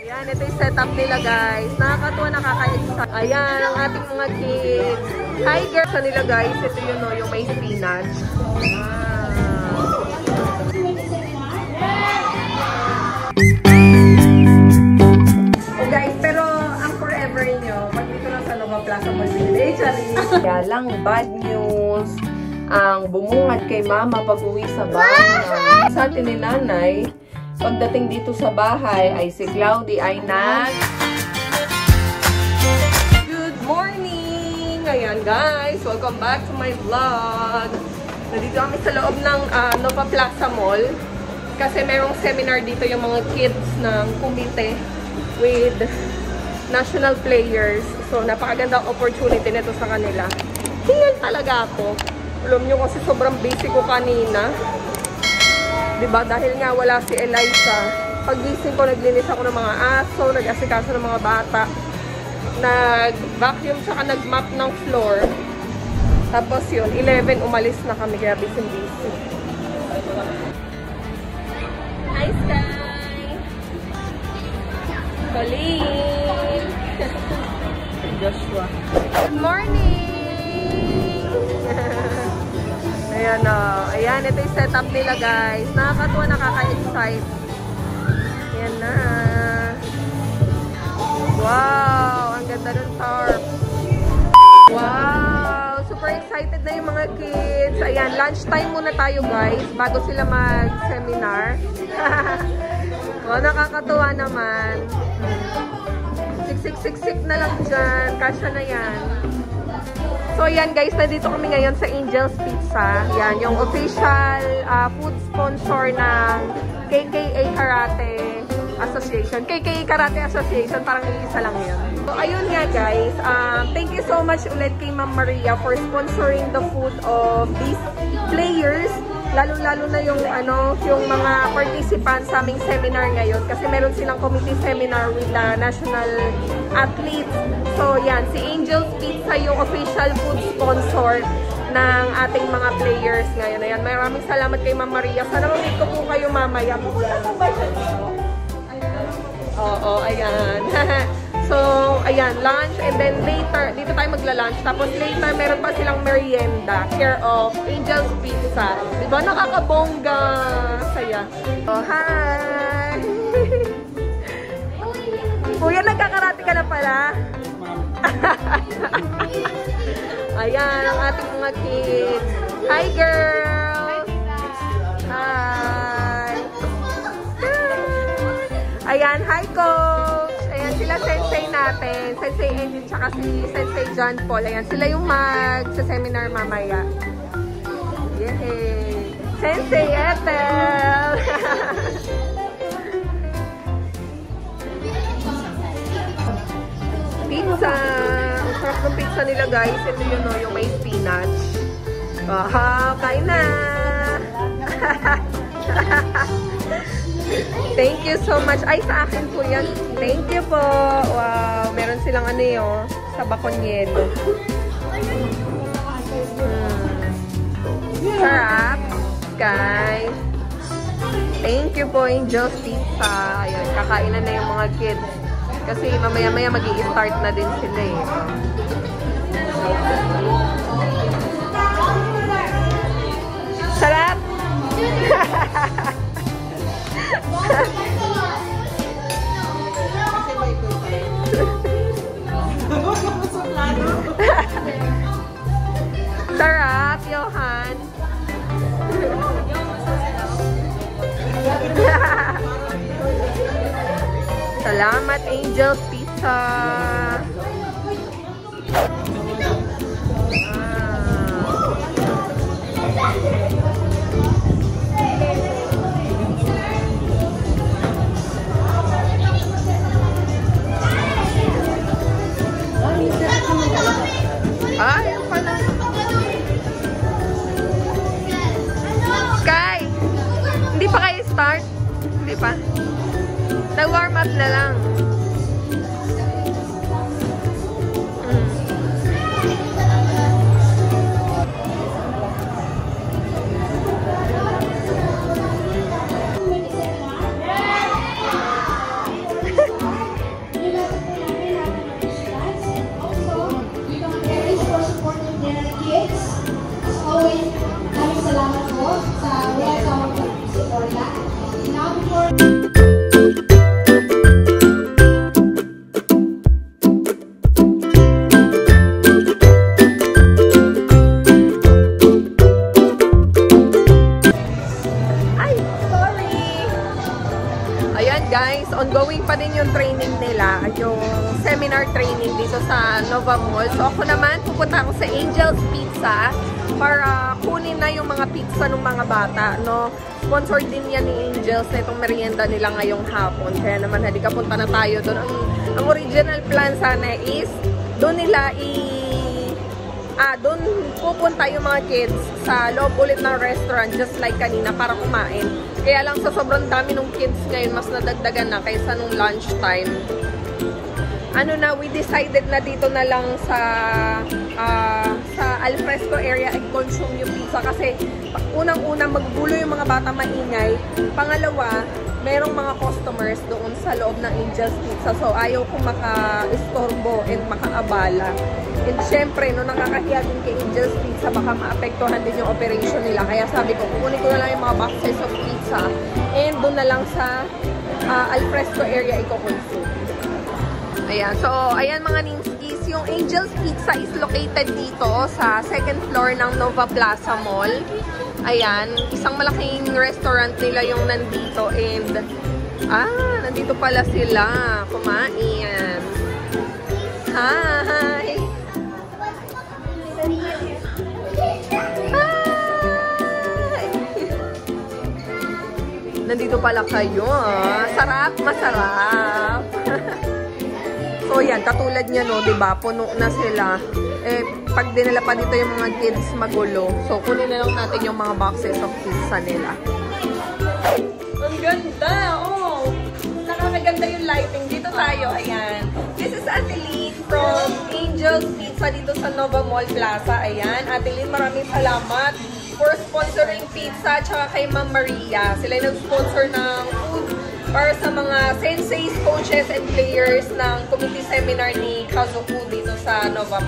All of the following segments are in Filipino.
Ayan, ito yung setup nila guys. Nakakatuwa, nakaka-excite. Ayan, ang ating mga kids. Hi girls sa nila guys. Ito yun o, yung may spinach. Oh guys, pero ang forever nyo, pag dito lang sa Nova Plaza Mall, kaya lang, bad news. Ang bumungad kay mama pag uwi sa bahay. Sa atin ni nanay, pagdating dito sa bahay ay si Cloudy ay Good morning! Ayan guys, welcome back to my vlog. Nandito kami sa loob ng Nova Plaza Mall kasi merong seminar dito yung mga kids ng kumite with national players. So napakagandang opportunity nito sa kanila. Tingnan talaga ako. Alam nyo kasi sobrang busy ko kanina. Diba? Dahil nga wala si Eliza. Pag-gising ko, naglinis ako ng mga aso, nag-asikaso ng mga bata. Nag-vacuum tsaka nag-mop ng floor. Tapos yun, 11 umalis na kami kaya busy. Hi Sky! Colleen! Joshua. Good morning! Ayan o. Ayan, ito yung setup nila guys. Nakakatuwa, nakaka-excite. Ayan na. Wow! Ang ganda ng tarp. Wow! Super excited na yung mga kids. Ayan, lunchtime muna tayo guys bago sila mag-seminar. Wow, nakakatuwa naman. Siksik na lang dyan. Kasya na yan. So, yan guys, nandito kami ngayon sa Angel's Pizza. Yan, yung official food sponsor ng KKA Karate Association. KKA Karate Association, parang isa lang yun. So, ayun nga guys, thank you so much ulit kay Ma'am Maria for sponsoring the food of these players. Lalo-lalo na yung, yung mga participants sa aming seminar ngayon. Kasi meron silang committee seminar with the national athletes. So, yan. Si Angel's Pizza yung official food sponsor ng ating mga players ngayon. Ayan. Maraming salamat kay Ma'am Maria. Sana mamit ko po kayo mamaya. Oo, ayan. So, ayan. Lunch. And then later, dito tayo magla-lunch. Tapos later, meron pa silang merienda. Care of Angel's Pizza. Diba? Nakakabongga. Saya. Oh, hi! Kuya, nagkakarate ka na pala? Ayan, ang ating mga kids. Hi, girls! Hi! Ayan, hi, coach! Ayan, sila sensei natin. Sensei Engin, tsaka si Sensei John Paul. Ayan, sila yung mag-seminar mamaya. Yay! Sensei Ethel! Pizza! Ang sarap ng pizza nila guys. Ito yun o, yung may spinach. Wow! Kain na! Thank you so much. Ay, sa akin po yan. Thank you po. Wow! Meron silang sa bakonyelo. Sarap! Guys! Thank you po, Angel's Pizza. Ayun, kakainan na yung mga kids. Kasi mamaya-maya mag-i-start na din sila eh. Sarap! Sarap, Johan! Salamat, Angel's Pizza! Yan pala. Sky! Hindi pa kayo start? Hindi pa? Nag-warm up na lang. pa din yung training nila, yung seminar training dito sa Nova Mall. So ako naman, pupunta ako sa Angel's Pizza para kunin na yung mga pizza ng mga bata, no? Sponsor din yan ni Angels na itong merienda nila ngayong hapon. Kaya naman, halika punta na tayo doon. Ang original plan sana is doon nila doon pupunta yung mga kids sa loob ulit ng restaurant just like kanina para kumain. Kaya lang sa sobrang dami ng kids ngayon, mas nadagdagan na kaysa nung lunchtime. We decided na dito na lang sa alfresco area i-consume yung pizza kasi unang-una maggulo yung mga bata maingay. Pangalawa, merong mga customers doon sa loob ng Angel's Pizza. So, ayaw kong maka-istorbo and maka-abala. And syempre, no, nakakahiya din kay Angel's Pizza, baka maapektuhan din yung operation nila. Kaya sabi ko, kukunin ko na lang yung mga boxes of pizza and doon na lang sa alfresco area i-consume. Ayan. So, ayan mga ninskis. Yung Angel's Pizza is located dito sa second floor ng Nova Plaza Mall. Ayan. Isang malaking restaurant nila yung nandito. And, nandito pala sila. Kumain. Hi! Hi! Nandito pala kayo. Sarap, masarap. So yan, katulad niya no, 'di ba? Puno na sila. Pag dinala pa dito yung mga kids magulo. So kunin na lang natin yung mga boxes of pizza nila. Ang ganda, oh. Nakakaganda yung lighting. Dito tayo, ayan. This is Ate Lynn from Angel's Pizza dito sa Nova Mall Plaza. Ayan, Ate Lynn, maraming salamat for sponsoring pizza tsaka kay Ma'am Maria. Sila yung nag-sponsor ng food para sa mga senseis, coaches, and players ng committee seminar ni Kazuku dito sa Nova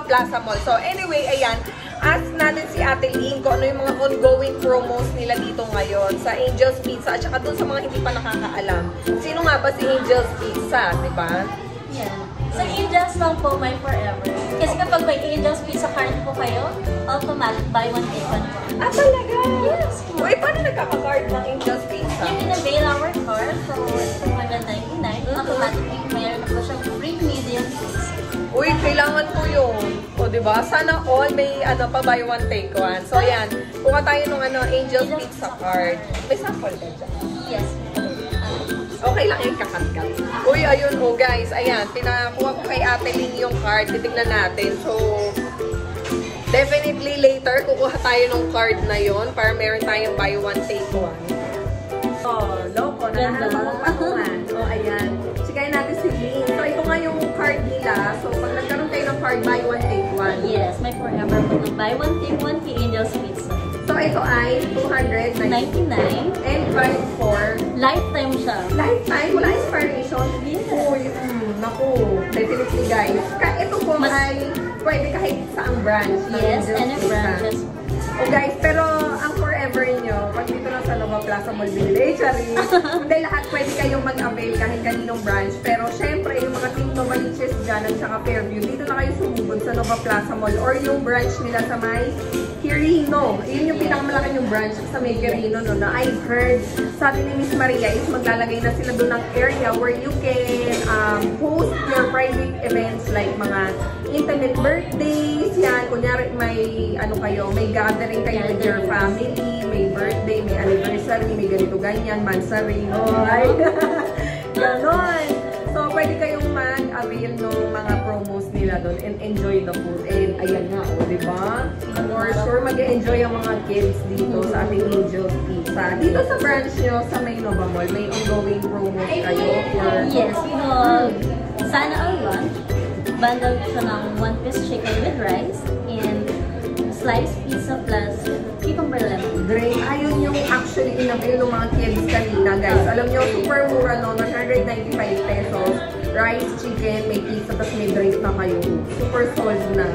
Plaza Mall. So anyway, ayan, ask natin si Ate Lynn kung ano yung mga ongoing promos nila dito ngayon sa Angel's Pizza at saka dun sa mga hindi pa nakakaalam. Sino nga ba si Angel's Pizza, di ba? Yeah. So Angel's lang po, my forever. Kasi kapag may Angel's Pizza card po kayo, automatic buy one take one po. Talaga? Yes. Uy, paano nagkaka-card ng Angel's Pizza? You can avail our card for 299. Automatically, mayroon na po siyang free medium pizza. Uy, kailangan ko yun. O, diba? Sana all may pa buy one, take one. So, ayan. Kuha tayo ng Angel's Pizza card. May sample ka dyan? Yes. Okay lang yung kakat-kat. Uy, ayun guys. Ayan, pinakuha ko kay Ate Lynn yung card. Titignan natin. So, definitely later, kukuha tayo ng card na yon para meron tayong buy one, take one. Oh, loko. Nakahanap akong patungan. Oh, ayan. Chikayin natin si Lynn. So, ito nga yung card nila. So, pag nagkaroon kayo ng card, buy one, take one. Yes, my forever po to buy one, take one kay Angel's Pizza. So, ito ay 299 and valid for lifetime siya. Lifetime? Wala expiration? Yes. Uy, naku. Definitely, guys. Ito po ay pwede kahit saang branch. Yes, any branches. Oh, guys, pero ang forever nyo, pag dito lang sa Nova Plaza Mall, binili, Charis. Hindi lahat pwede kayong mag-avail kahit kaninong branch. Pero syempre, yung mga Team Novaliches dyan at saka Fairview, dito na kayo sumugod sa Nova Plaza Mall or yung branch nila sa may Quirino. Yun yung pinakamalaki yung branch sa may Quirino, no, na I've heard. Sabi ni Miss Maria is maglalagay na sila doon ng area where you can host your private events like mga intimate birthdays, yan. Kunyari may may gathering kayo with your family, may birthday, may anniversary, may ganito ganyan, mansari, ay, ganon. So, pwede kayong mag-avail ng mga promos nila doon and enjoy the food. And ayan nga, diba? For sure, mag-enjoy ang mga kids dito sa ating Angel's Pizza. Dito sa branch nyo, sa may Nova Mall, may ongoing promos kayo? Yes, sana all lunch. Bundle siya ng one-piece chicken with rice and sliced pizza plus cucumber lemon. Great. Ayun yung actually in-avail ng mga kids kanina, guys. Alam nyo, super mura, no? 195 pesos. Rice, chicken, may pizza, tapos may drink na kayo. Super solid na.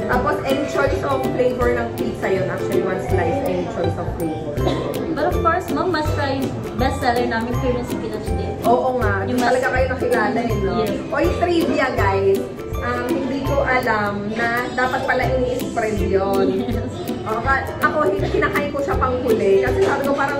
Tapos, any choice of flavor ng pizza yun. Actually, one slice, any choice of flavor. But of course, ma'am, must try bestseller namin, cream and spinach din. Oo nga. Yung talaga kayo nakilala yun, no? Yes. O yung trivia, guys. Hindi ko alam na dapat pala ini-spread yun. Yes. Ako, kinakain ko siya pang huli. Kasi sabi ko parang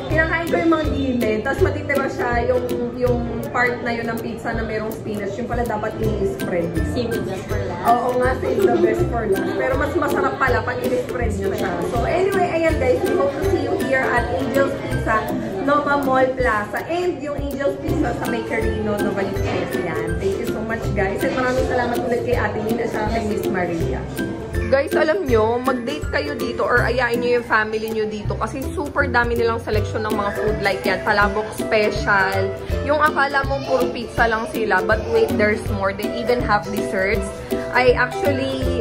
kinakain ko yung mga gilid. Tapos matitira siya yung part na yun ng pizza na mayroong spinach. Yung pala dapat i-spread. Save the best for last. Oo nga, save the best for last. Pero mas masarap pala pag i-spread nyo siya. So anyway, ayan guys, we hope to see you here at Angel's Pizza, Nova Mall Plaza. And yung Angel's Pizza sa May Carino, Novaliches. Yan. Thank you so much guys. At maraming salamat ulit kay Ate Nina sa kay Miss Maria. Guys, alam nyo, mag-date kayo dito or ayain nyo yung family nyo dito kasi super dami nilang selection ng mga food like yan. Palabok special. Yung akala mong puro pizza lang sila, but wait, there's more. They even have desserts. I actually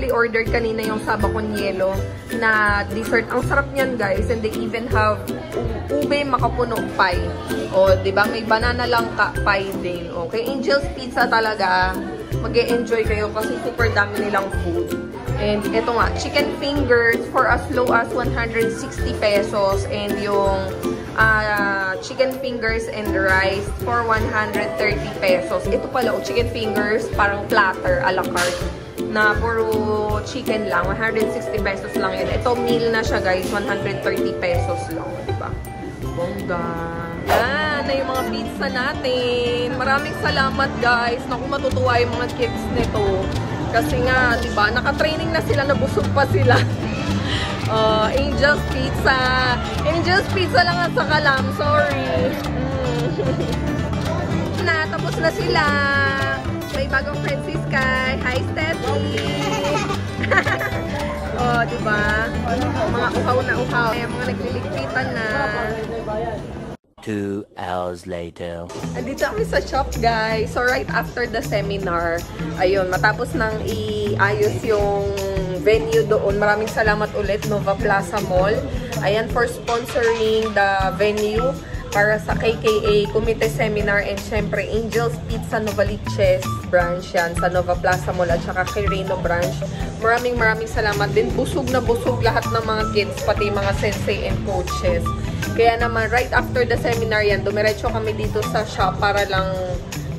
ordered kanina yung saba con hielo na dessert. Ang sarap niyan guys, and they even have ube makapuno pie. O, diba? May banana lang pie din. Okay, Angel's Pizza talaga. Mag-e-enjoy kayo kasi super dami nilang food. And ito nga, chicken fingers for as low as 160 pesos. And yung chicken fingers and rice for 130 pesos. Ito pala, chicken fingers, parang platter, a la carte, na puro chicken lang. 160 pesos lang yun. Ito, meal na siya guys, 130 pesos lang. Diba? Bongga. Yan na yung mga pizza natin. Maraming salamat guys. Naku, matutuwa yung mga kids nito. Kasi nga, diba, naka-training na sila, nabusog pa sila. Angel's Pizza. Angel's Pizza lang at saka lam. Sorry. Tapos na sila. May bagong friend si Sky. Hi, Steffi. Diba? Mga uhaw na uhaw. Mga nagliligpitan na. 2 hours later. Andito kami sa shop, guys. So, right after the seminar, ayun, matapos nang iayos yung venue doon. Maraming salamat ulit, Nova Plaza Mall. Ayan, for sponsoring the venue para sa KKA Committee Seminar and syempre Angel's Pizza Novaliches branch yan sa Nova Plaza Mall at saka Quirino branch. Maraming salamat din. Busog na busog lahat ng mga kids, pati mga sensei and coaches. Kaya naman, right after the seminar yan, dumiretso kami dito sa shop para lang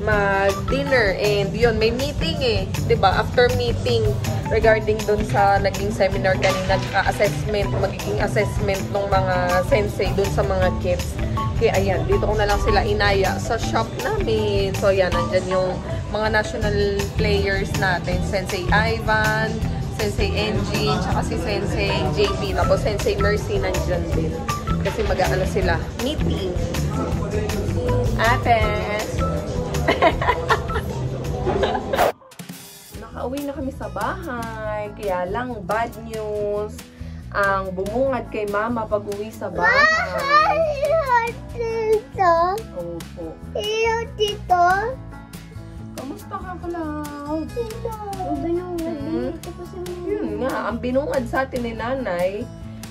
mag-dinner. And yun, may meeting eh. Diba? After meeting, regarding dun sa naging seminar kanina, assessment, magiging assessment ng mga sensei dun sa mga kids. Kaya ayan, dito ko na lang sila inaya sa shop namin. So ayan, nandyan yung mga national players natin. Sensei Ivan, Sensei NG, tsaka si Sensei JP. Tapos Sensei Mercy nandyan din. Kasi mag-aano sila, meeting. Ate! Nakauwi na kami sa bahay. Kaya lang, bad news. Ang bumungad kay Mama pag uwi sa bahay. Tito. Opo. Tito. Kamusta ka, Cloud? Tito. Binungad dito po sa Yun nga, ang binungad sa atin ni Nanay,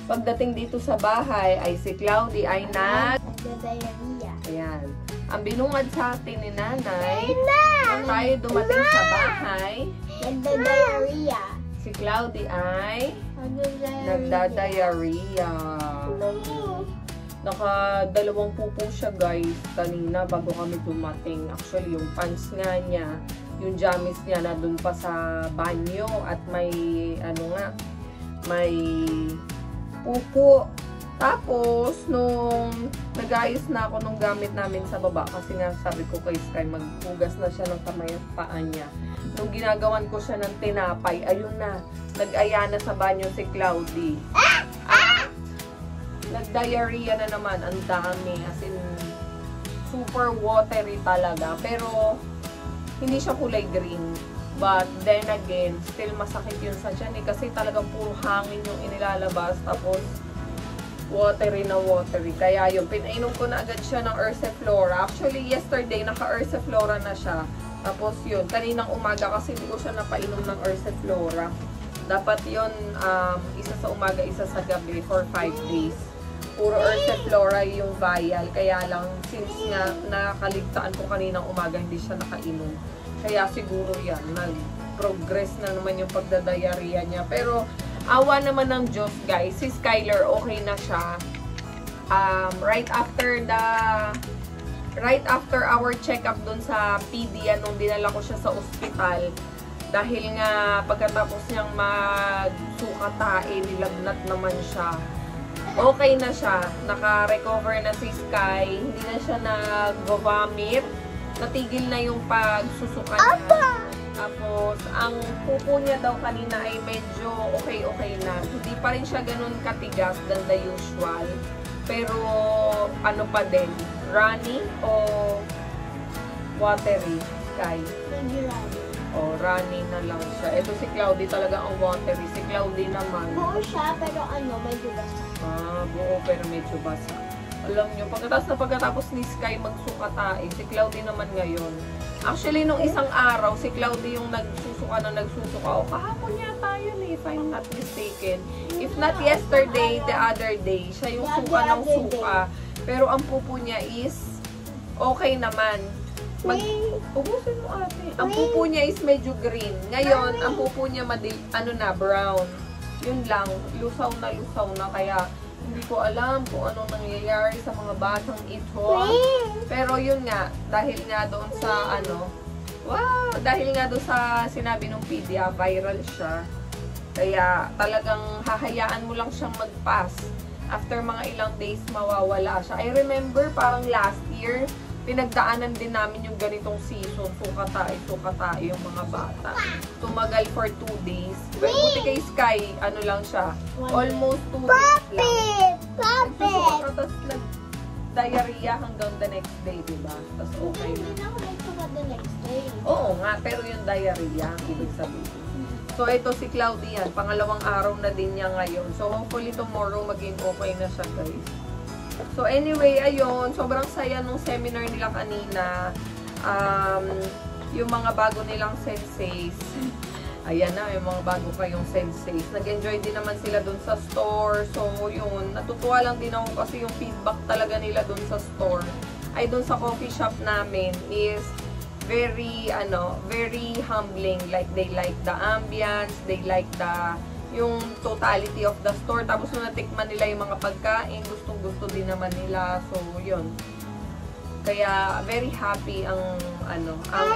pagdating dito sa bahay ay si Cloudy ay nagdadiarrhea. Ayan. Ang binungad sa atin ni Nanay, nung tayo dumating sa bahay, Nagdadiarrhea. si Cloudy ay nagdadiarrhea. Naka-2 pupo siya guys kanina bago kami dumating. Actually, yung pants nga niya, yung jammies niya na dun pa sa banyo at may may pupo. Tapos, nung nag-ayos na ako nung gamit namin sa baba, kasi nga sabi ko kay Sky, maghugas na siya ng kamay at paa niya. Nung ginagawan ko siya ng tinapay, ayun na, nag-aya na sa banyo si Cloudy. Nag-diarrhea na naman, ang dami. As in, super watery talaga. Pero, hindi siya kulay green. But, then again, still masakit yun sa tiyan eh. Kasi talagang puro hangin yung inilalabas. Tapos, watery na watery. Kaya yun, pinainom ko na agad siya ng Ursiflora. Actually, yesterday, naka-Ursiflora na siya. Tapos yun, kaninang umaga kasi hindi ko siya napainom ng Ursiflora. Dapat yun, isa sa umaga, isa sa gabi for 5 days. Puro Ursiflora yung vial. Kaya lang, since nga nakaligtaan ko kaninang umaga, hindi siya nakainom. Kaya siguro yan, nag-progress na naman yung pagdadiarrhea niya. Pero, awa naman ng Diyos, guys. Si Skyler, okay na siya. Right after our check-up dun sa PD, nung dinala ko siya sa ospital, Dahil nga pagkatapos niyang magsukatae, nilagnat naman siya. Okay na siya. Naka-recover na si Sky. Hindi na siya nag-vomit. Natigil na yung pagsusuka niya. Tapos, ang pupo niya daw kanina ay medyo okay na. Hindi pa rin siya ganun katigas than the usual. Pero, ano pa din? Runny o watery? Sky? O, runny na lang siya. Ito si Cloudy talaga ang watery. Si Cloudy naman. Buo siya, pero medyo basa. Buo pero medyo basa. Alam nyo, pagkatapos ni Sky magsukatae, si Cloudy naman ngayon. Actually, nung isang araw, si Cloudy yung nagsusuka. O, kahapon yata yun if I'm not mistaken. If not yesterday, the other day, siya yung suka ng suka. Pero ang pupo niya is okay naman. Ubusin mo ate. Ang pupo niya is medyo green. Ngayon, ang pupo niya brown. Yun lang, lusaw na kaya hindi ko alam kung anong nangyayari sa mga batang ito. Pero yun nga, dahil nga doon sa sinabi ng pedia, viral siya. Kaya talagang hahayaan mo lang siyang mag-pass. After mga ilang days, mawawala siya. I remember parang last year, pinagdaanan din namin yung ganitong season. Suka tayo yung mga bata. Tumagal for 2 days. Pero buti kay Sky, ano lang siya, almost 2 days lang. Nagsusuka ka, tapos nag-diarrhea hanggang the next day, diba? Tapos okay na. Hindi na ako nagsuka the next day. Oo nga, pero yung diarrhea, ibig sabihin. So, ito si Cloudy yan. Pangalawang araw na din niya ngayon. So, hopefully tomorrow maging okay na siya, guys. So, anyway, ayun. Sobrang saya nung seminar nila kanina. Yung mga bago nilang senseis. Ayan na, yung mga bago kayong senseis. Nag-enjoy din naman sila dun sa store. So, yun. Natutuwa lang din ako kasi yung feedback talaga nila dun sa store. Ay, dun sa coffee shop namin is very humbling. Like, they like the ambience. They like yung totality of the store. Tapos nung natikman nila yung mga pagkain, gustong-gusto din naman nila. So, yun. Kaya, very happy ang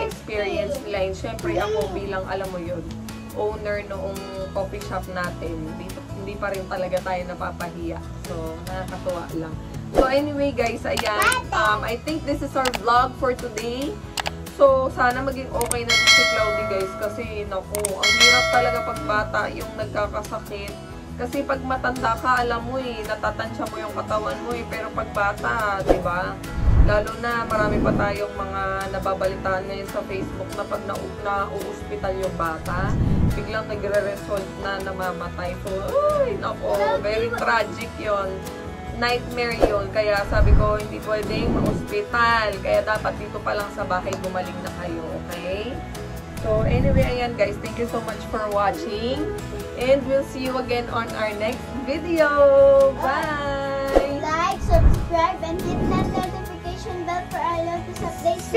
experience nila. And syempre, ako bilang, alam mo yun, owner noong coffee shop natin, hindi pa rin talaga tayo napapahiya. So, nakakatuwa lang. So, anyway, guys, ayan. I think this is our vlog for today. So, sana maging okay na din si Cloudy, guys. Kasi, naku, ang hirap talaga pag bata yung nagkakasakit. Kasi pag matanda ka, alam mo natatansya mo yung katawan mo Pero pag bata, diba? Lalo na, marami pa tayong mga nababalitaan ngayon sa Facebook na pag na-uuspital yung bata, biglang nagre-result na namamatay. So, naku, very tragic yon. Nightmare yun. Kaya sabi ko, hindi pwedeng ma-hospital. Kaya dapat dito pa lang sa bahay gumaling na kayo. Okay? So, anyway, ayan guys. Thank you so much for watching. And we'll see you again on our next video. Bye! Like, subscribe, and hit that notification bell for our latest updates.